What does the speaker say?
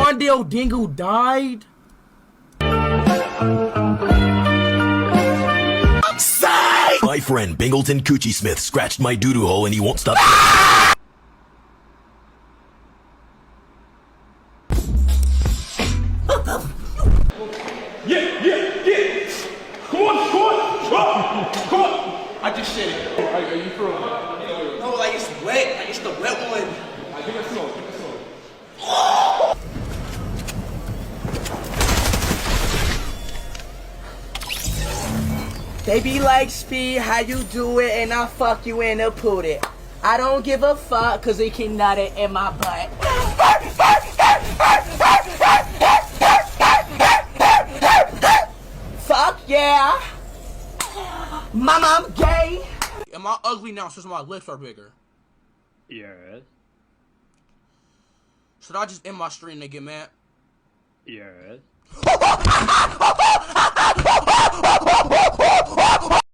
Wandale Dingle died? My friend Bingleton Coochie Smith scratched my doo-doo hole and he won't stop. Yeah. Come on. I just shit it. Are you for real? No, like it's wet. Like it's the wet one. I think it's slow. They be like, Speed, how you do it, and I fuck you in the pootie. I don't give a fuck, cause he can nut it in my butt. Fuck yeah. Mama, I'm gay. Am I ugly now since my lips are bigger? Yes. Should I just end my stream and get mad? Yes.